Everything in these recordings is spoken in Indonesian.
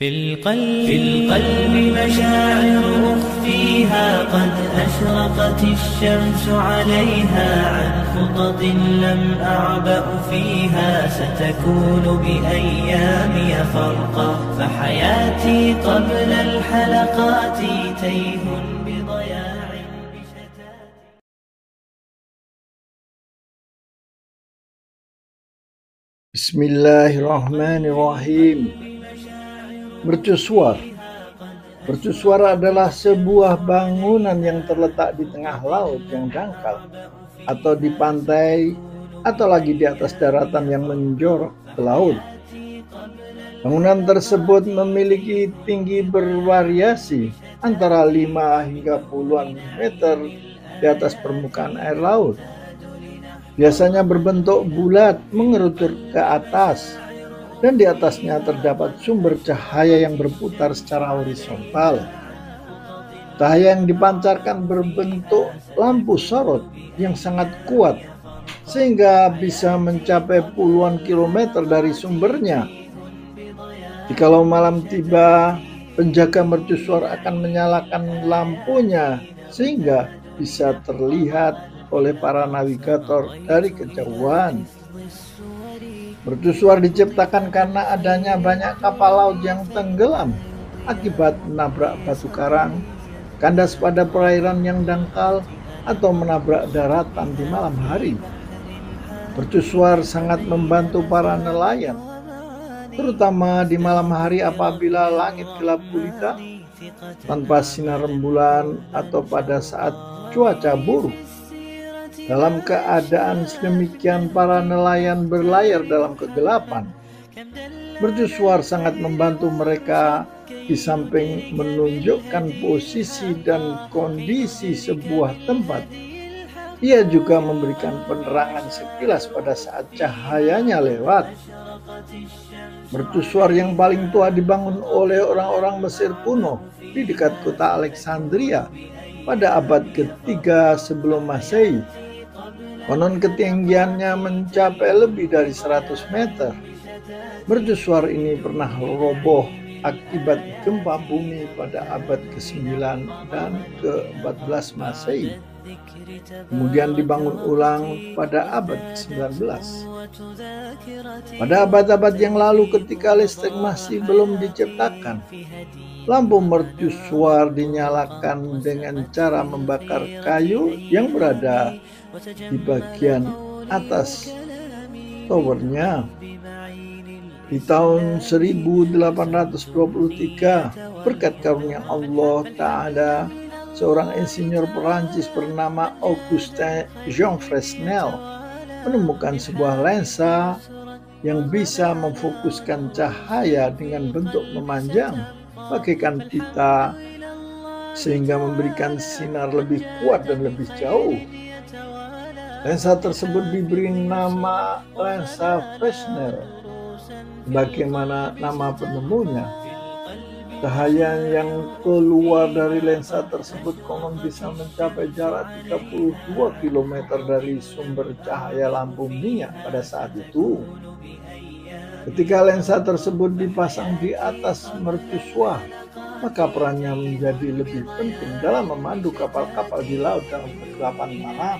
في القلب مشاعر أخفيها قد أشرقت الشمس عليها عن خطط لم أعبأ فيها ستكون بأيامي فرقا فحياتي قبل الحلقات تيه بضياع بشتات. Bismillahirrahmanirrahim. Mercusuar. Mercusuar adalah sebuah bangunan yang terletak di tengah laut yang dangkal, atau di pantai, atau lagi di atas daratan yang menjorok ke laut. Bangunan tersebut memiliki tinggi bervariasi antara 5 hingga puluhan meter di atas permukaan air laut. Biasanya berbentuk bulat mengerucut ke atas, dan di atasnya terdapat sumber cahaya yang berputar secara horizontal. Cahaya yang dipancarkan berbentuk lampu sorot yang sangat kuat, sehingga bisa mencapai puluhan kilometer dari sumbernya. Jikalau malam tiba, penjaga mercusuar akan menyalakan lampunya sehingga bisa terlihat oleh para navigator dari kejauhan. Mercusuar diciptakan karena adanya banyak kapal laut yang tenggelam akibat menabrak batu karang, kandas pada perairan yang dangkal, atau menabrak daratan di malam hari. Mercusuar sangat membantu para nelayan, terutama di malam hari apabila langit gelap gulita, tanpa sinar rembulan, atau pada saat cuaca buruk. Dalam keadaan sedemikian, para nelayan berlayar dalam kegelapan. Mercusuar sangat membantu mereka di samping menunjukkan posisi dan kondisi sebuah tempat. Ia juga memberikan penerangan sekilas pada saat cahayanya lewat. Mercusuar yang paling tua dibangun oleh orang-orang Mesir kuno di dekat kota Alexandria pada abad ketiga sebelum Masehi. Konon ketinggiannya mencapai lebih dari 100 meter. Mercusuar ini pernah roboh akibat gempa bumi pada abad ke-9 dan ke-14 Masehi. Kemudian dibangun ulang pada abad ke-19. Pada abad-abad yang lalu ketika listrik masih belum diciptakan, lampu mercusuar dinyalakan dengan cara membakar kayu yang berada di bagian atas towernya. Di tahun 1823, berkat karunia Allah Ta'ala, seorang insinyur Perancis bernama Auguste Jean Fresnel menemukan sebuah lensa yang bisa memfokuskan cahaya dengan bentuk memanjang bagaikan pita, sehingga memberikan sinar lebih kuat dan lebih jauh. Lensa tersebut diberi nama lensa Fresnel, bagaimana nama penemunya. Cahaya yang keluar dari lensa tersebut konon bisa mencapai jarak 32 km dari sumber cahaya lampu minyak pada saat itu. Ketika lensa tersebut dipasang di atas mercusuar, maka perannya menjadi lebih penting dalam memandu kapal-kapal di laut dalam kegelapan malam.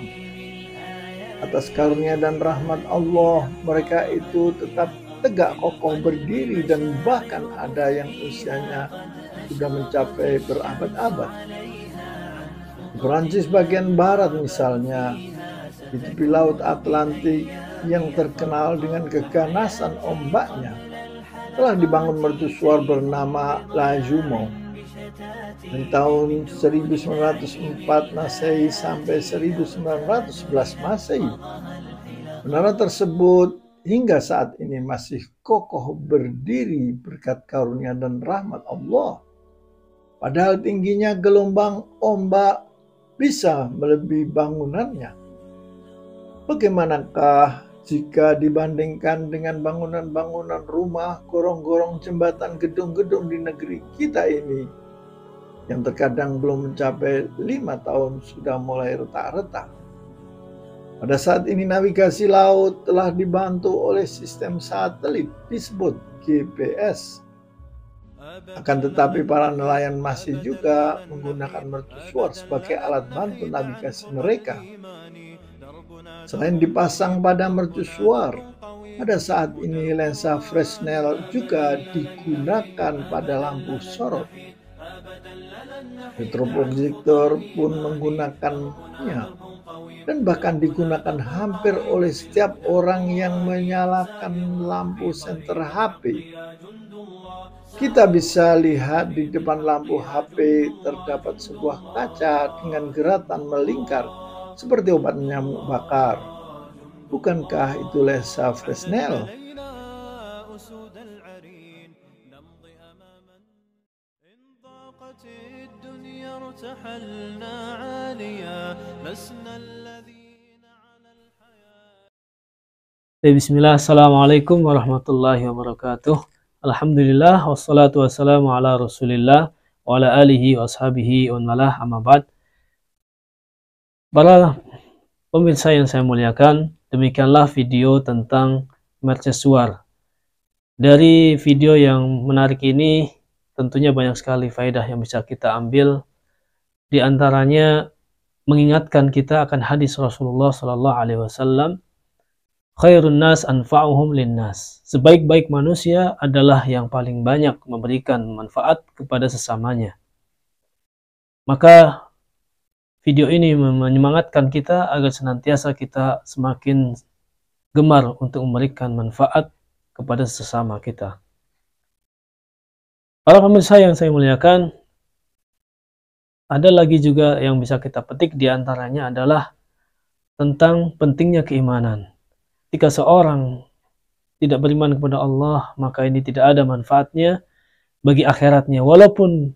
Atas karunia dan rahmat Allah, mereka itu tetap tegak kokoh berdiri, dan bahkan ada yang usianya sudah mencapai berabad-abad. Di Perancis bagian barat misalnya, di tepi laut Atlantik yang terkenal dengan keganasan ombaknya, telah dibangun mercusuar bernama La Jumeau. Di tahun 1904 Masehi sampai 1911 Masehi, menara tersebut hingga saat ini masih kokoh berdiri berkat karunia dan rahmat Allah. Padahal tingginya gelombang ombak bisa melebihi bangunannya. Bagaimanakah jika dibandingkan dengan bangunan-bangunan rumah, gorong-gorong, jembatan, gedung-gedung di negeri kita ini, yang terkadang belum mencapai 5 tahun sudah mulai retak-retak. Pada saat ini navigasi laut telah dibantu oleh sistem satelit disebut GPS. Akan tetapi para nelayan masih juga menggunakan mercusuar sebagai alat bantu navigasi mereka. Selain dipasang pada mercusuar, pada saat ini lensa Fresnel juga digunakan pada lampu sorot. Retroprojektor pun menggunakannya dan bahkan digunakan hampir oleh setiap orang yang menyalakan lampu senter HP. Kita bisa lihat di depan lampu HP terdapat sebuah kaca dengan geratan melingkar seperti obat nyamuk bakar. Bukankah itu lensa Fresnel? Bismillah, assalamualaikum warahmatullahi wabarakatuh. Alhamdulillah, wassalatu wassalamu ala rasulillah wa ala alihi wa ashabihi wa malah amma ba'd. Para pemirsa yang saya muliakan, demikianlah video tentang mercusuar. Dari video yang menarik ini tentunya banyak sekali faedah yang bisa kita ambil. Di antaranya mengingatkan kita akan hadis Rasulullah sallallahu alaihi wasallam, khairun nas anfa'uhum linnas. Sebaik-baik manusia adalah yang paling banyak memberikan manfaat kepada sesamanya. Maka video ini menyemangatkan kita agar senantiasa kita semakin gemar untuk memberikan manfaat kepada sesama kita. Para pemirsa yang saya muliakan, ada lagi juga yang bisa kita petik, di antaranya adalah tentang pentingnya keimanan. Jika seorang tidak beriman kepada Allah, maka ini tidak ada manfaatnya bagi akhiratnya. Walaupun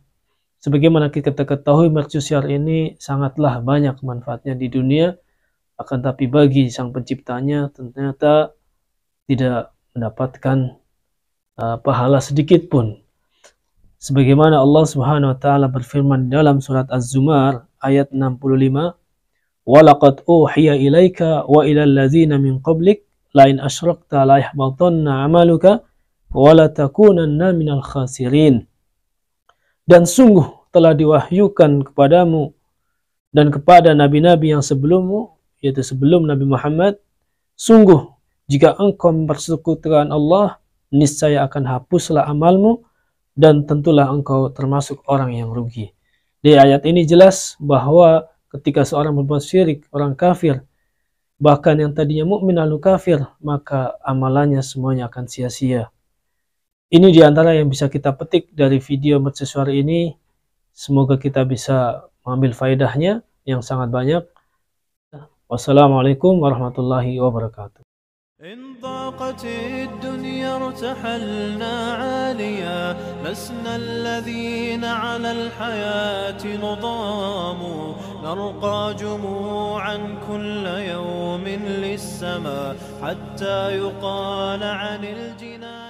sebagaimana kita ketahui mercusuar ini sangatlah banyak manfaatnya di dunia, akan tapi bagi sang penciptanya ternyata tidak mendapatkan pahala sedikit pun. Sebagaimana Allah Subhanahu wa taala berfirman dalam surat Az-Zumar ayat 65, "Walaqad uhiya ilaika wa ilal ladzina min qablik lain asyrakta la yahbatanna 'amaluka wa la takunanna minal khasirin." Dan sungguh telah diwahyukan kepadamu dan kepada nabi-nabi yang sebelummu, yaitu sebelum Nabi Muhammad, sungguh jika engkau mempersekutukan Allah, niscaya akan hapuslah amalmu dan tentulah engkau termasuk orang yang rugi. Di ayat ini jelas bahwa ketika seorang berbuat syirik, orang kafir, bahkan yang tadinya mukmin lalu kafir, maka amalannya semuanya akan sia-sia. Ini diantara yang bisa kita petik dari video mercusuar ini. Semoga kita bisa mengambil faedahnya yang sangat banyak. Wassalamualaikum warahmatullahi wabarakatuh. إن ضاقت الدنيا ارتحلنا عاليا لسنا الذين على الحياة نضام نرقى جموعا كل يوم للسماء حتى يقال عن الجنان